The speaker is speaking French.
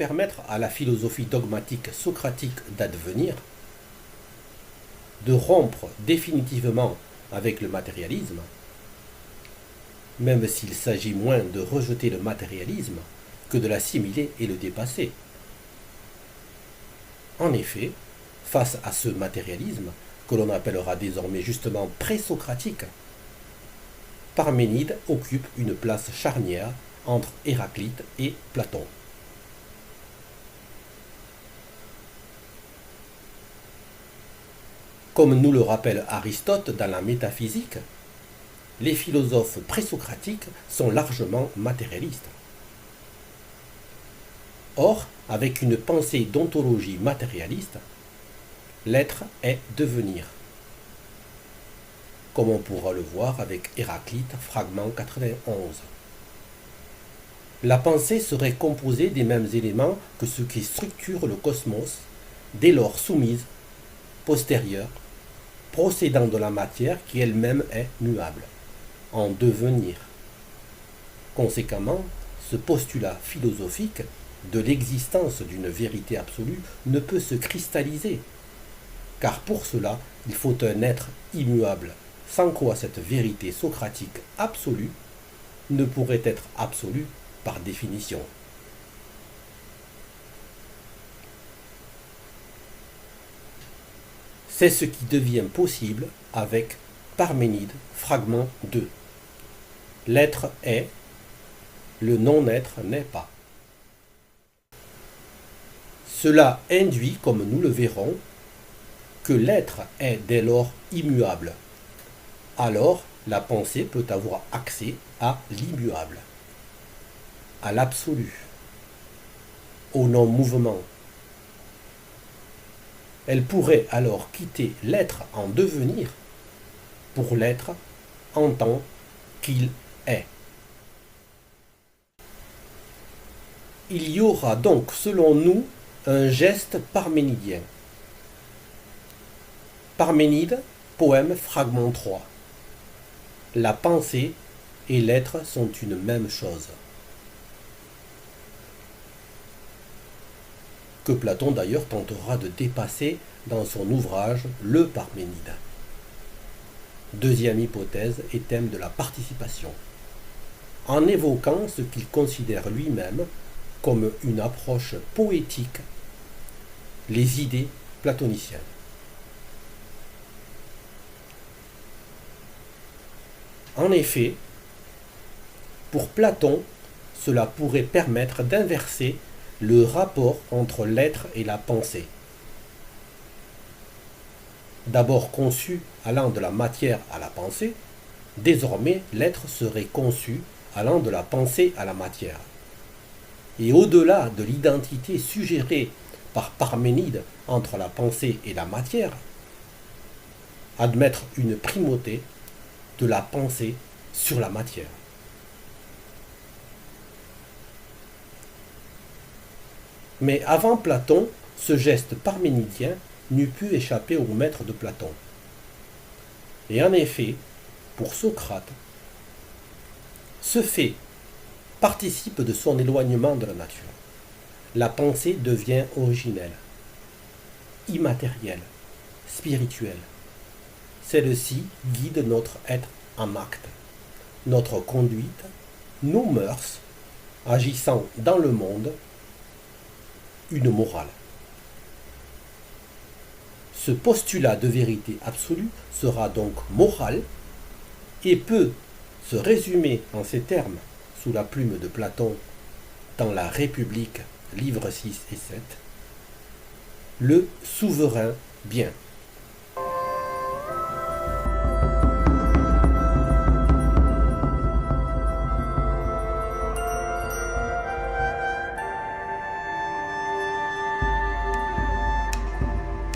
permettre à la philosophie dogmatique socratique d'advenir, de rompre définitivement avec le matérialisme, même s'il s'agit moins de rejeter le matérialisme que de l'assimiler et le dépasser. En effet, face à ce matérialisme, que l'on appellera désormais justement présocratique, Parménide occupe une place charnière entre Héraclite et Platon. Comme nous le rappelle Aristote dans la métaphysique, les philosophes présocratiques sont largement matérialistes. Or, avec une pensée d'ontologie matérialiste, l'être est devenir, comme on pourra le voir avec Héraclite, fragment 91. La pensée serait composée des mêmes éléments que ce qui structure le cosmos, dès lors soumise, postérieure, procédant de la matière qui elle-même est muable, en devenir. Conséquemment, ce postulat philosophique de l'existence d'une vérité absolue ne peut se cristalliser, car pour cela, il faut un être immuable, sans quoi cette vérité socratique absolue ne pourrait être absolue par définition. C'est ce qui devient possible avec Parménide, fragment 2. L'être est, le non-être n'est pas. Cela induit, comme nous le verrons, que l'être est dès lors immuable. Alors, la pensée peut avoir accès à l'immuable, à l'absolu, au non-mouvement. Elle pourrait alors quitter l'être en devenir pour l'être en tant qu'il est. Il y aura donc, selon nous, un geste parménidien. Parménide, poème, fragment 3. La pensée et l'être sont une même chose. Que Platon d'ailleurs tentera de dépasser dans son ouvrage Le Parménide. Deuxième hypothèse et thème de la participation, en évoquant ce qu'il considère lui-même comme une approche poétique, les idées platoniciennes. En effet, pour Platon, cela pourrait permettre d'inverser le rapport entre l'être et la pensée. D'abord conçu allant de la matière à la pensée, désormais l'être serait conçu allant de la pensée à la matière. Et au-delà de l'identité suggérée par Parménide entre la pensée et la matière, admettre une primauté de la pensée sur la matière. Mais avant Platon, ce geste parménidien n'eût pu échapper au maître de Platon. Et en effet, pour Socrate, ce fait participe de son éloignement de la nature. La pensée devient originelle, immatérielle, spirituelle. Celle-ci guide notre être en acte, notre conduite, nos mœurs, agissant dans le monde, une morale. Ce postulat de vérité absolue sera donc moral et peut se résumer en ces termes sous la plume de Platon dans la République, livres 6 et 7, le souverain bien.